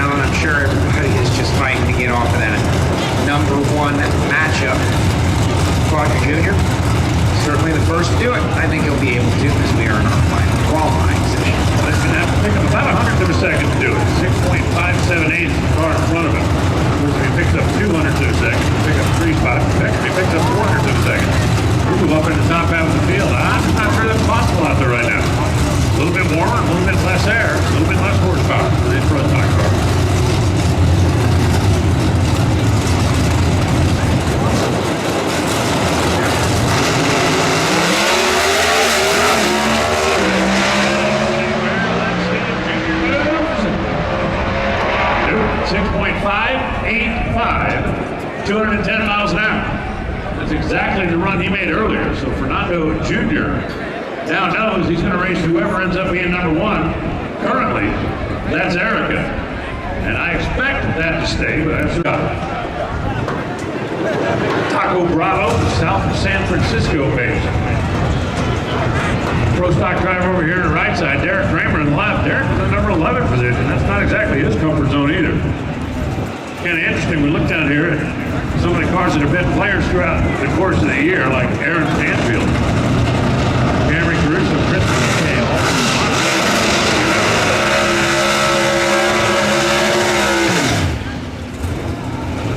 Alan. I'm sure everybody is just fighting to get off of that number one matchup. Quadra Jr., certainly the first to do it. I think he'll be able to as we are in our final qualifying session. Well, he's going to have to pick up about 100th of a second to do it. 6.578 is the car in front of him. If he picks up 200th of a second, he'll pick up 3 spots. If he picks up 400th of a second, he'll move up in the top half of the field. I'm not sure that's possible out there right now. A little bit warmer, a little bit less air, a little bit less horsepower for this ProStock car. .585, 210 miles an hour. That's exactly the run he made earlier. So Fernando Jr. now knows he's going to race whoever ends up being number one. Currently, that's Erica. And I expect that to stay, but that's not. Taco Bravo, south of San Francisco base. ProStock driver over here on the right side, Derrick Graham on the left. Derrick is in the number 11 position. That's not exactly his comfort zone either. Kind of interesting, we look down here at some of the cars that have been players throughout the course of the year, like Aaron Stanfield, Camrie Caruso,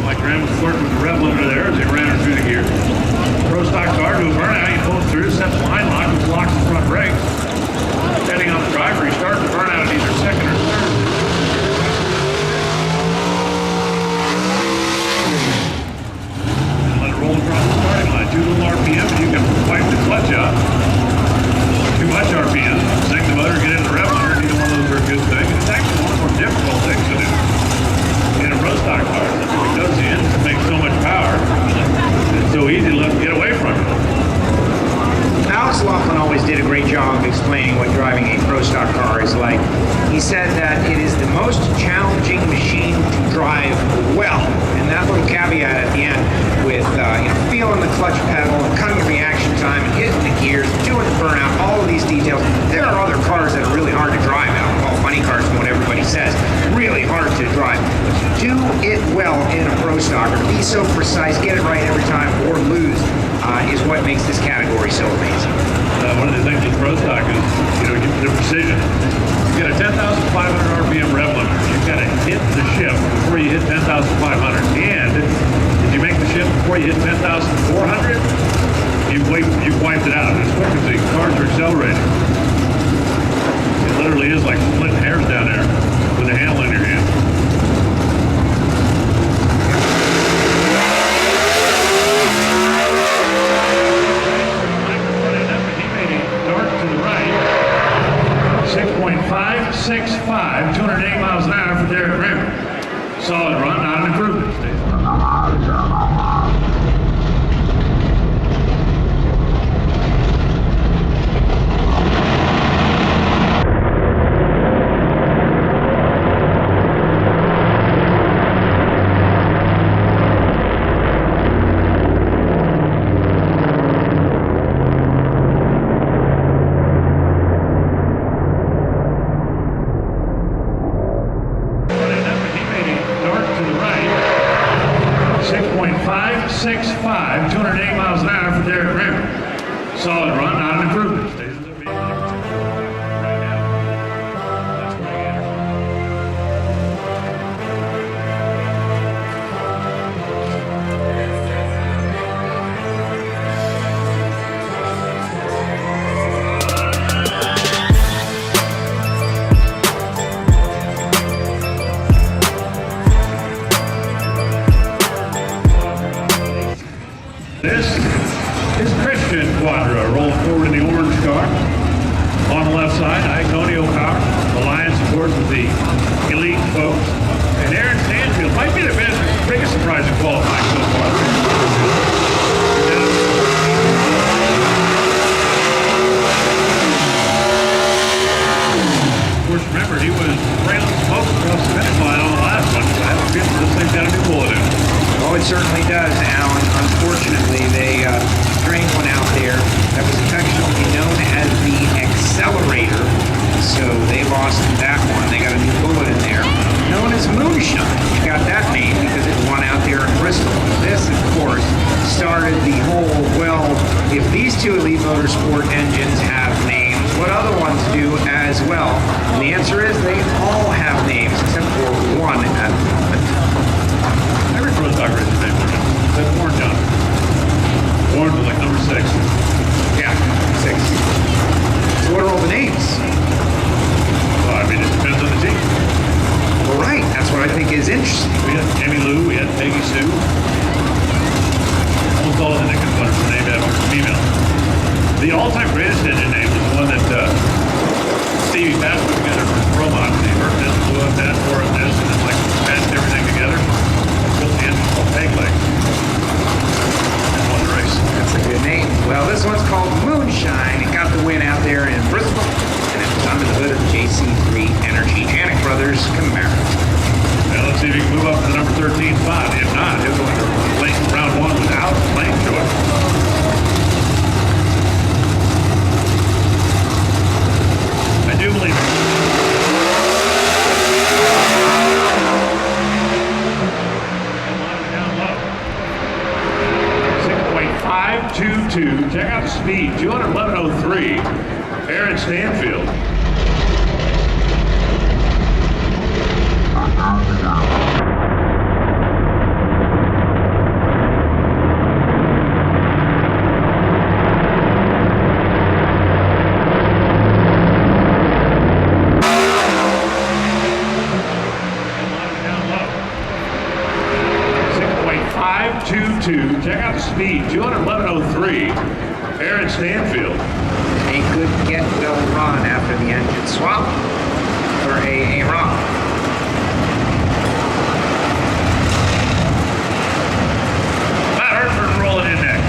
like Graham was flirting with the rev limiter there as he ran her through the gear. ProStock car to a burnout, he pulls through, sets the line lock, which locks the front brakes. Depending on the driver, he starts the burnout at either second or third. Roll across the starting line. Too little RPM, and you can wipe the clutch out. Too much RPM, sink the motor, get into the rev limiter. Neither one of those are a good thing. It's actually one of the more difficult things to do in a ProStock car. Because the engine makes so much power, it's so easy to let them get away from it. Alex Laughlin always did a great job of explaining what driving a ProStock car is like. He said that it is the most challenging machine to drive well, and that little caveat at the end with feeling the clutch pedal and cutting the reaction time and hitting the gears, doing the burnout, all of these details. There are other cars that are really hard to drive. I don't call funny cars from what everybody says. Really hard to drive. But to do it well in a ProStock, or be so precise, get it right every time, or lose, is what makes this category so amazing. One of the things with ProStock is, the precision. You got a 10,500 RPM rev limiter. You've got to hit the shift before you hit 10,500. And if you make the shift before you hit 10,400, you've wiped it out. Especially if the cars are accelerating. It literally is like splitting hairs down there with a handle in your hand. .565, 280 miles an hour for Derrick Graham. Solid run, not an improvement. .565, 280 miles an hour for Derrick Graham. Solid run, not an improvement. This is Christian Quadra rolling forward in the orange car. On the left side, Iconio Power, Alliance, of course, with the elite folks. And Aaron Stanfield might be the biggest surprise in qualifying so far. Of course, remember, he was trailing smoke across the finish line on the last one. I have a feeling this thing's got a new bullet in it. Oh, it certainly does, Alan. Unfortunately, they drained one out there that was affectionately known as the accelerator. So they lost that one. They got a new bullet in there, known as Moon. Moonshine. It got that name because it won out there in Bristol. This, of course, started the whole, well, if these two Elite Motorsport engines have names, what other ones do as well? And the answer is they all have names, except for one at the moment. Every ProStock race is named Williams. That's Warren John. Warren was like number 6. Yeah, 6. So what are all the names? Well, I mean, it depends on the team. Well, right. That's what I think is interesting. We had Amy Lou, we had Peggy Sue. Almost all of the Nickens winners were named after female. The all-time greatest engine name was the one that Stevie Bass put together for Promont. He hurt this, blew up that, tore up this, and then like patched everything together. Built the engine called Peg Leg. And won the race. That's a good name. Well, this one's called Moonshine. It got the win out there in Bristol, and it was under the hood of the JC3 Energy Janik Brothers Camaro. Now let's see if he can move up to the number 13 spot. If not, he'll go into round 1 without lane choice. I do believe it. Down low. 6.522. Check out the speed. 211.03. Aaron Stanfield. Check out the speed, 211.03. Aaron Stanfield. A good get-go run after the engine swap for a run. Matt Hartford rolling in next.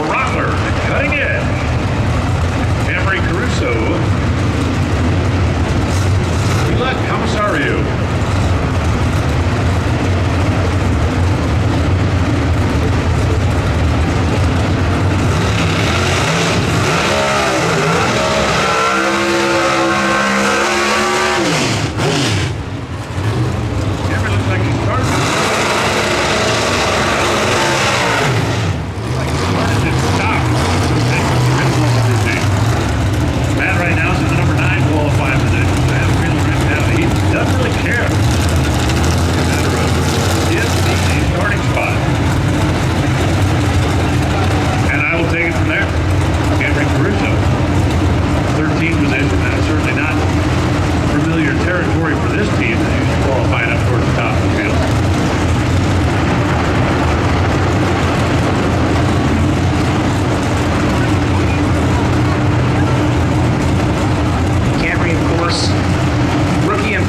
Rockler cutting in. Camrie Caruso. Good luck, how much are you?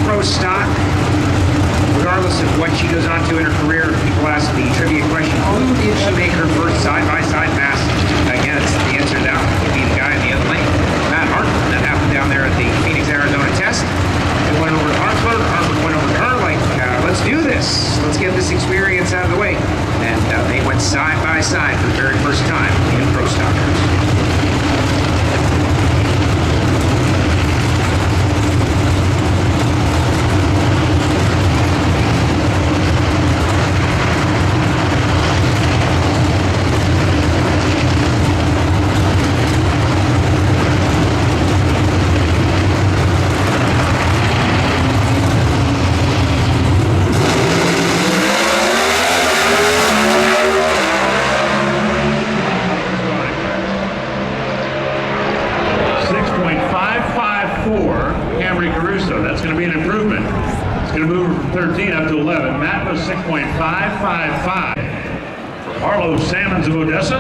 ProStock. Regardless of what she goes on to in her career, people ask the trivia question, who did she make her first side-by-side pass against? The answer to that would be the guy in the other lane, Matt Hartford. That happened down there at the Phoenix, Arizona test. It went over to Hartford. Hartford went over to her like, let's do this. Let's get this experience out of the way. And they went side-by-side for the very first time in ProStockers. Camrie Caruso. That's going to be an improvement. It's going to move from 13 up to 11. Matt was 6.555. Harlow Salmons of Odessa.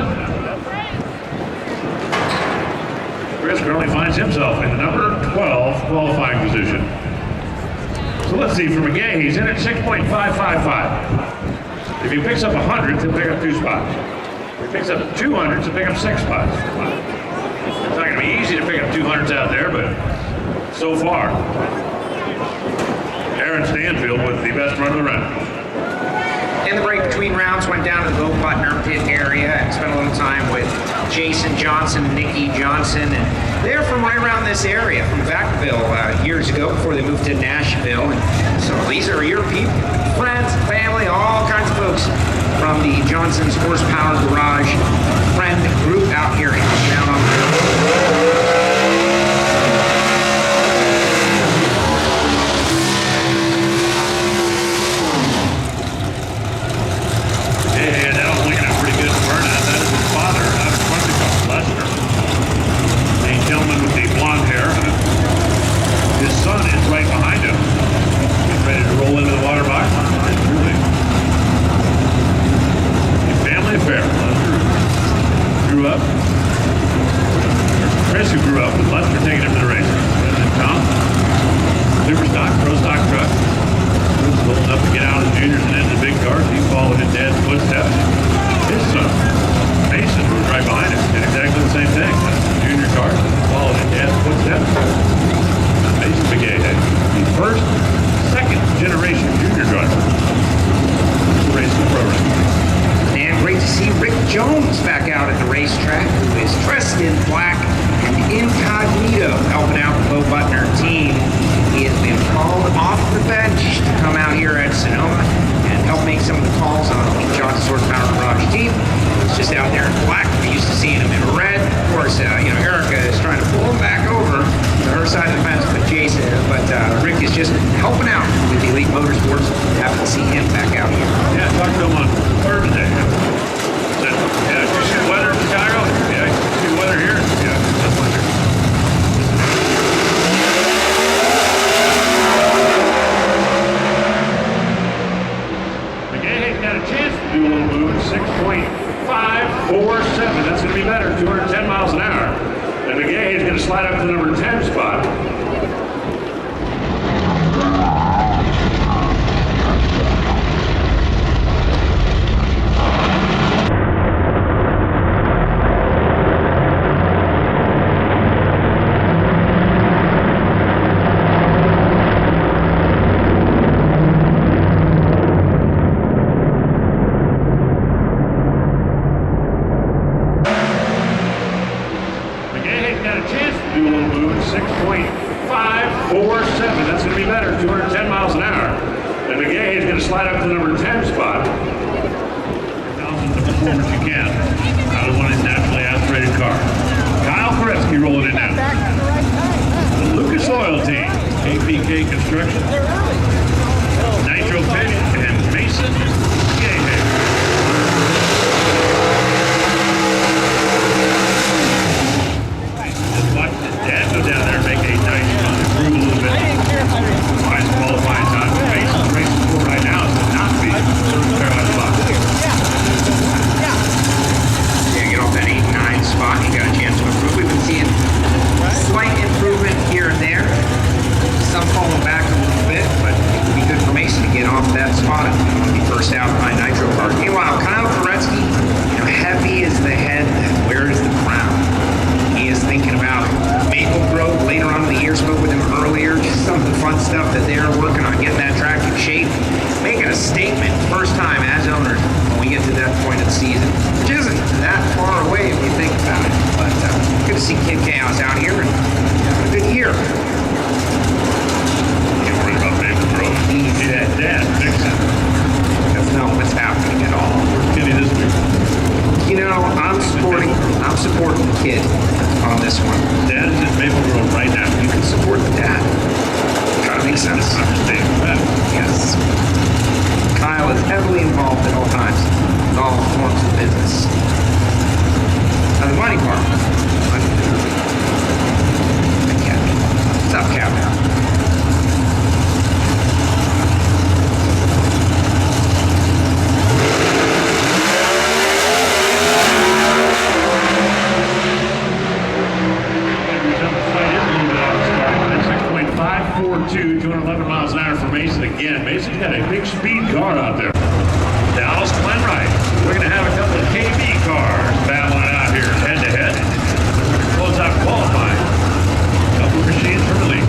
Chris currently finds himself in the number 12 qualifying position. So let's see, for McGay, he's in at 6.555. If he picks up 100, he'll pick up 2 spots. If he picks up 200, he'll pick up 6 spots. It's not going to be easy to pick up 200s out there, but so far, Aaron Stanfield with the best run of the round. In the break between rounds, went down to the Bo Butner pit area and spent a little time with Jason Johnson and Nikki Johnson. And they're from right around this area, from Vacaville, years ago before they moved to Nashville. And so these are your people, friends, family, all kinds of folks from the Johnson's Horsepower Garage friend group out here down on the ProStock, ProStock truck. He was old enough to get out of the juniors and into the big cars. He followed in Dad's footsteps. His son, Mason, was right behind him. Did exactly the same thing. Junior cars, followed in Dad's footsteps. Mason began the first, second generation junior driver racing the program. And great to see Rick Jones back out at the racetrack, who is dressed in black and incognito, helping out the Bo Butner team. He has been called off the bench to come out here at Sonoma and help make some of the calls on the Johnson's Horsepower Garage team. He's just out there in black. We're used to seeing him in red. Of course, Erica is trying to pull him back over to her side of the fence, but Rick is just helping out with the Elite Motorsports. Happy to see him back out here. Yeah, I talked to him on Thursday. Said, yeah, did you see the weather in Chicago? Yeah, you see the weather here? Yeah, that's weather. McGahey's got a chance to do a little move at 6.547. That's going to be better, 210 miles an hour. And McGahey's going to slide up to the number 10 spot. Got a chance to do a little move at 6.547. That's going to be better, 210 miles an hour. And McGahey's going to slide up to the number 10 spot. Thousands of performance you can out of one of these naturally aspirated cars. Kyle Koretsky rolling in now. The Lucas Oil Team, KPK Construction, Nitro Pit, and Mason Gahey. Dad go down there and make a nice run, improve a little bit. Find some qualifying time. Mason's racing for right now is to not be Carolina spot. Yeah, get off that 8-9 spot. He got a chance to improve. We've been seeing slight improvement here and there. Some falling back a little bit, but it would be good for Mason to get off that spot and be first out behind Nitro Car. Meanwhile, Kyle Koretsky, heavy is the head, where is the crown? He is thinking about Maple Grove later on in the year. Spoke with him earlier. Just some of the fun stuff that they're working on, getting that track in shape, making a statement first time as owner when we get to that point of the season, which isn't that far away if you think about it. But good to see Kid Chaos out here and having a good year. Can't worry about Maple Grove. Yeah, Dad, fix it. That's not what's happening at all. Where's Kenny this week? I'm supporting the kid on this one. Dad is in Maple Grove right now. You can support the dad. Gotta make sense. Understand that. Yes. Kyle is heavily involved at all times with all forms of business. Now the money part. What's up, Captain? Two, 211 miles an hour for Mason again. Mason's got a big speed car out there. Dallas Glenwright. We're going to have a couple of KB cars battling it out here head to head. Close out qualifying. A couple of machines for the lead.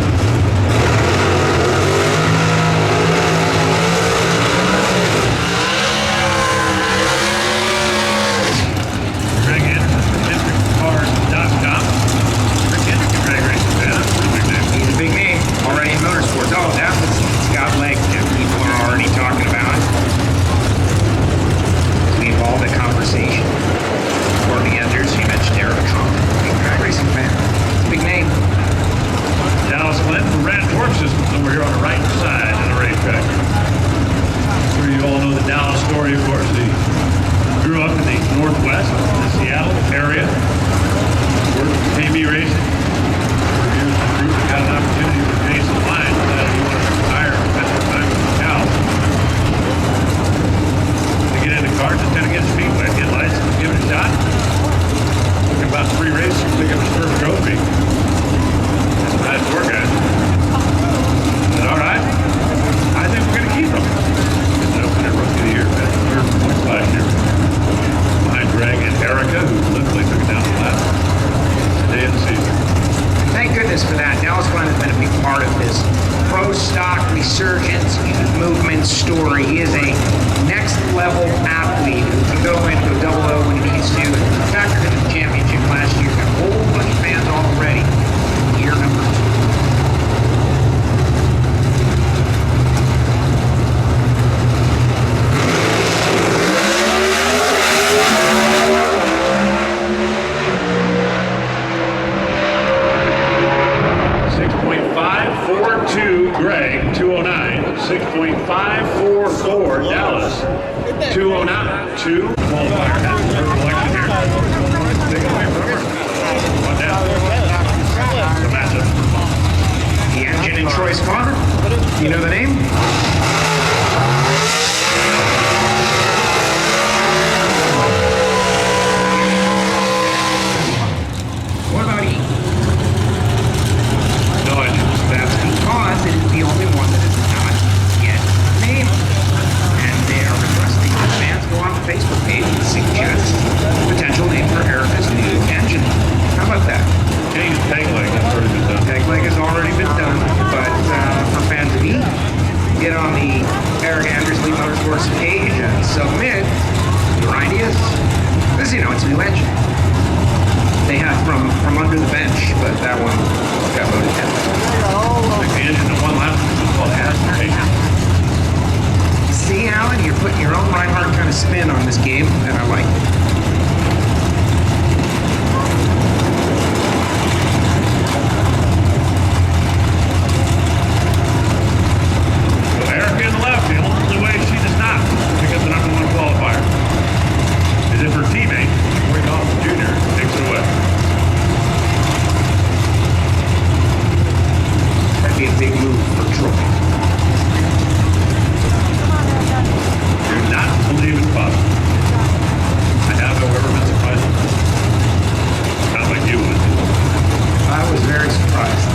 story. He is a next level athlete who can go into a double O when he needs to. Factored into the championship last year. Got a whole bunch of fans already. Year number 2. Greg, 209. 6.544, Dallas, 209. 2 qualifier. Collection here. Take it away from her. One down. The matchup. The engine in Troy's car. You know the name? What about E? No idea. That's because it is the only one that is not yet named. And they are requesting that fans go on the Facebook page and suggest potential name for Erica's new engine. How about that? Change peg leg has already been done. Peg leg has already been done, but for fans of E, get on the Eric Andersley Motorsports page and submit your ideas. Because, you know, it's a new engine. They have from under the bench, but that one got voted down. Like the engine that won last week was called Aspiration. See, Alan, you're putting your own Reinhardt kind of spin on this game, and I like it. So Erica in the left, the only way she does not pick up the number 1 qualifier is if her teammate, Corey Dawson Jr., takes it away. That'd be a big move for Troy. Do not believe it's possible. I have, however, been surprised. Not like you would. I was very surprised.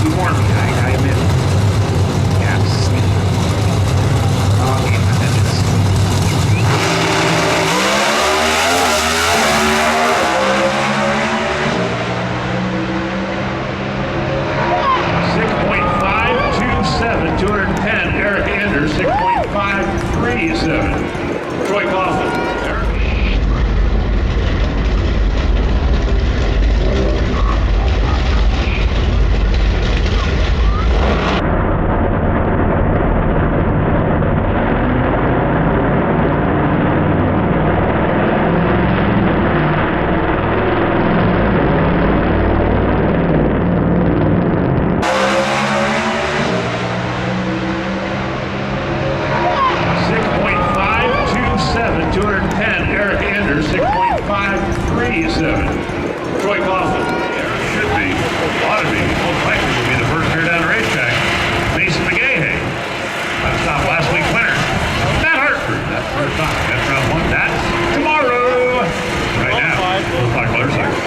You warned me, I admit it. Yeah, sneaky. Okay, my goodness. Eric Anders, 6.537. Troy Coughlin. Troy Coughlin. Should be, ought to be, most likely will be the first year down the racetrack. Mason McGahey. Stop last week's winner. Matt Hartford. That's first time. That's round 1. That's tomorrow. Right now, we'll talk motorcycles.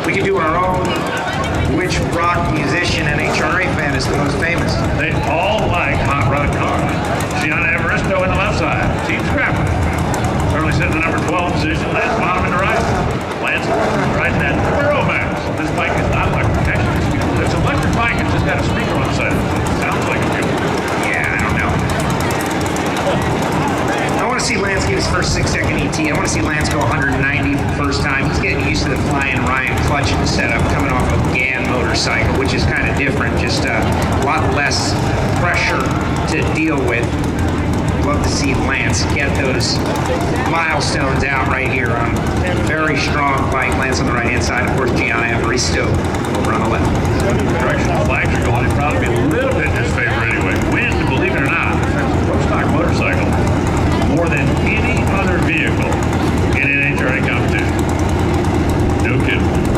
We could do our own which rock musician NHRA fan is the most famous. They all like hot rod cars. Gianna Evaristo in the left side. Team Scrapper. Currently sitting in the number 12 position. Lance bottom in the right. Lance riding that Max. This bike is not electric. Actually, it's an electric bike. It's just got a speaker on the side. Sounds like a fuel. Yeah, I don't know. I want to see Lance give his first 6-second ET. I want to see Lance go 190 for the first time. He's getting used to the Flying Ryan clutch setup coming off a GAN motorcycle, which is kind of different, just a lot less pressure to deal with. Love to see Lance get those milestones out right here on a very strong bike. Lance on the right-hand side, of course, Gianna Evaristo over on the left. Direction the flags are going, it'd probably be a little bit in his favor anyway. Wind, believe it or not, affects the ProStock motorcycle more than any other vehicle in NHRA competition. No kidding.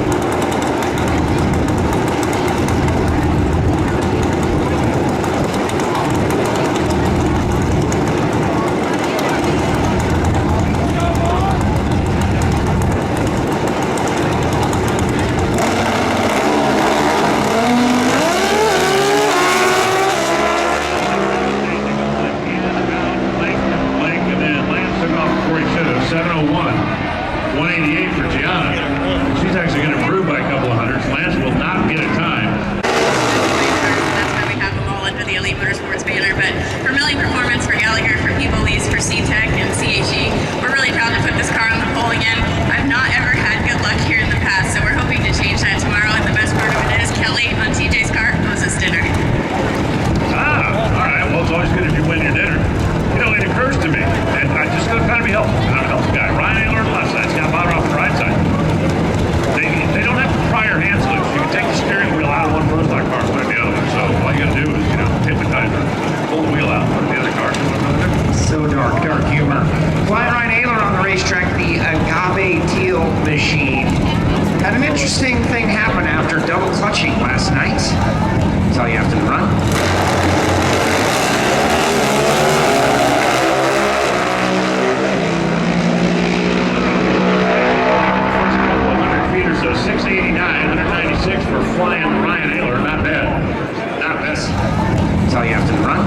Had an interesting thing happen after double clutching last night. That's all you have to run. First couple of 100 feet or so, 689, 196 for flying Ryan Ayler. Not bad. Not bad. That's all you have to run.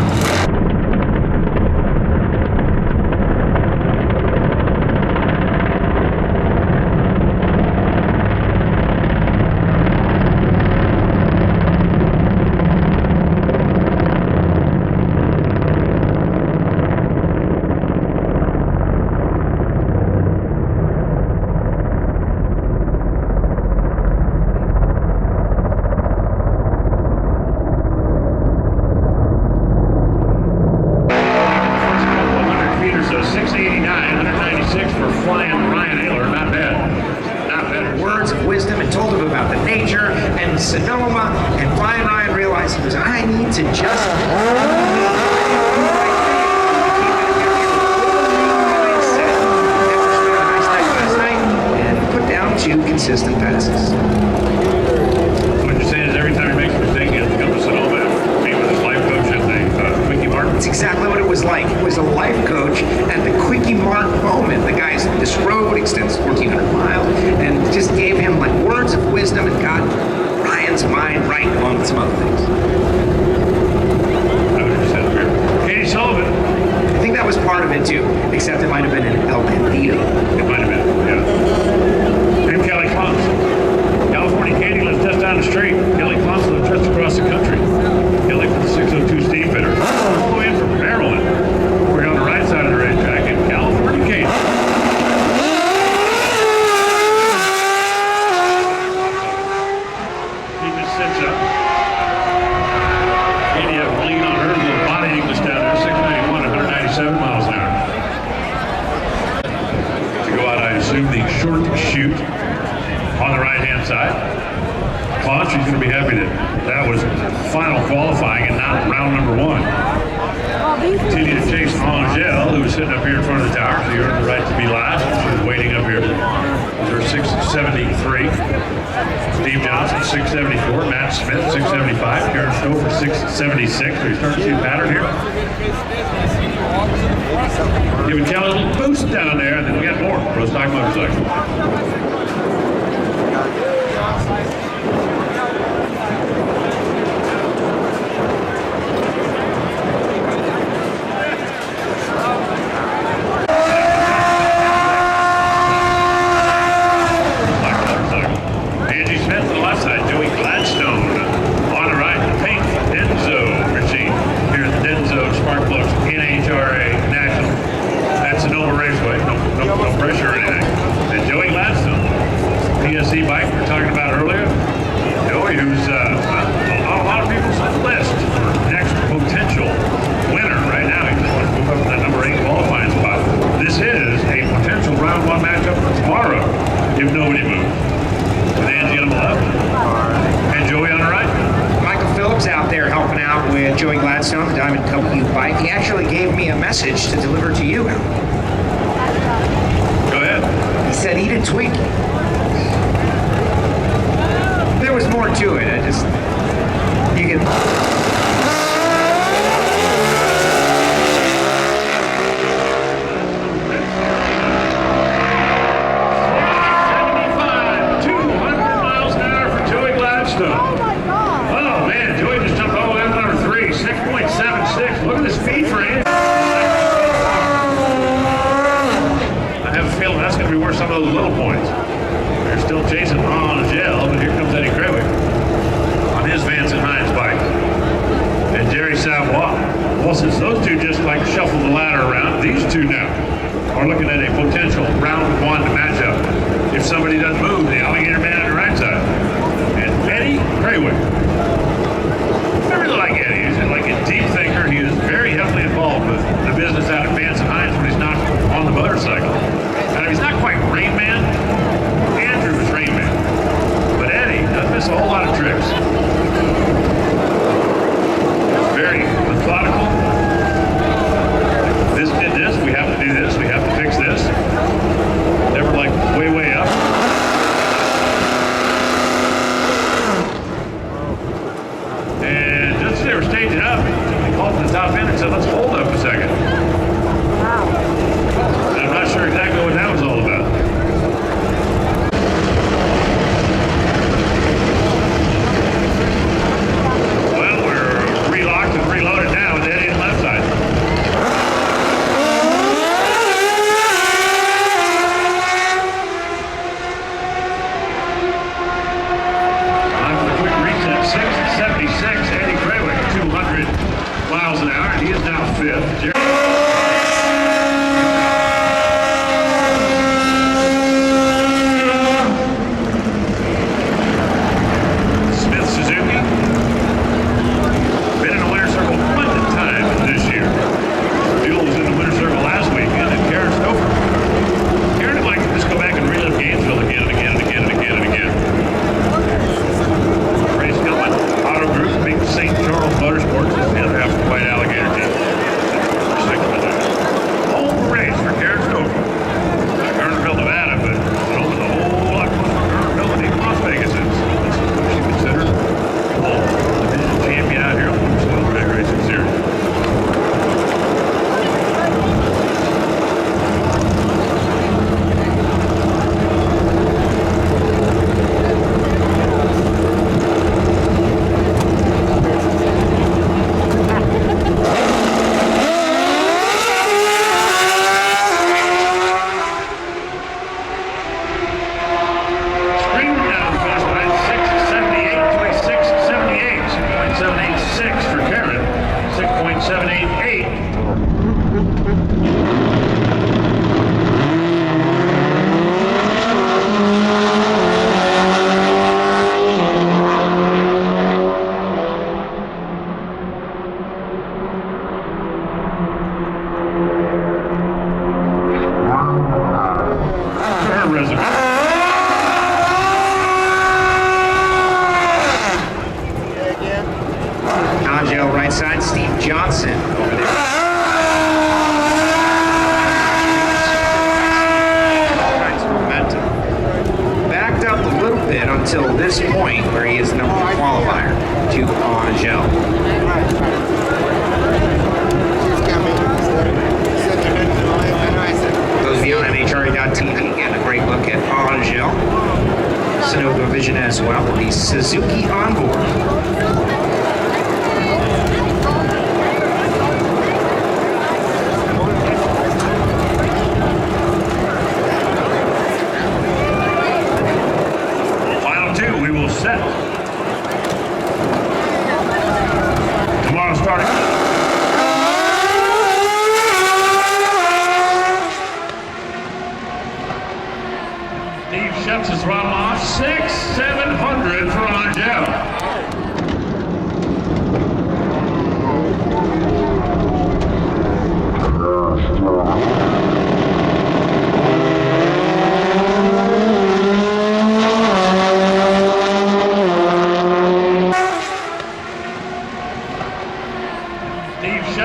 Sonoma, and Flying Ryan realized he was, I need to just and put down 2 consistent passes. So what you're saying is every time he makes a mistake, he has to come to Sonoma and meet with his life coach at the Quickie Mart? That's exactly what it was like. It was a life coach at the Quickie Mart moment. The guy's, this road extends 1,400 miles, and just gave him like words of wisdom and got Ryan's mind right along with some other things. Katie Sullivan. I think that was part of it too, except it might have been an El Bandito. It might have been, yeah. And Kelly Klumps. California Katie lives just down the street. Kelly Klumps lives just across the country. Kelly from the 602 Steam Fitter. All the way in from Maryland. We're on the right side of the racetrack in California Katie. Sits up. Katie have a lead on her little body English down there, 691, 197 miles an hour. To go out, I assume, the short chute on the right-hand side. Klaus, she's going to be happy that was final qualifying and not round number 1. Continue to chase Angel, who was sitting up here in front of the tower, so he earned the right to be last. She was waiting up here. Those are 673. Steve Johnson, 674. Matt Smith, 675. Karen Stouffer, 676. So you're starting to see a pattern here. Giving Kelly a little boost down there, and then we got more. ProStock motorcycle. NHRA National at Sonoma Raceway. actually gave me a message to deliver to you. Go ahead. He said eat a Twinkie. There was more to it. You can. 200 miles an hour for Joey Gladstone. Oh my God! Oh man, Joey just jumped all the way up to number 3, 6.76. Look at the speed for Andy. I have a feeling that's going to be worth some of those little points. They're still chasing Ron on a jail, but here comes Eddie Krawick on his Vance and Hines bike. And Jerry Savoy. Well, since those two just like shuffled the ladder around, these two now are looking at a potential round 1 matchup. If somebody doesn't move, the alligator man on the right side. And Eddie Krawick. I really like Eddie. He's like a deep thinker. He is very heavily involved with the business out at Vance and Hines when he's not on the motorcycle. And if he's not quite Rain Man, Andrew is Rain Man. But Eddie doesn't miss a whole lot of tricks. Very methodical. This did this, we have to do this, we have to fix this. Never like way up. And just as they were staging up, somebody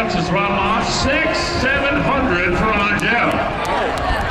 steps the throttle off. 6,700 for Angel.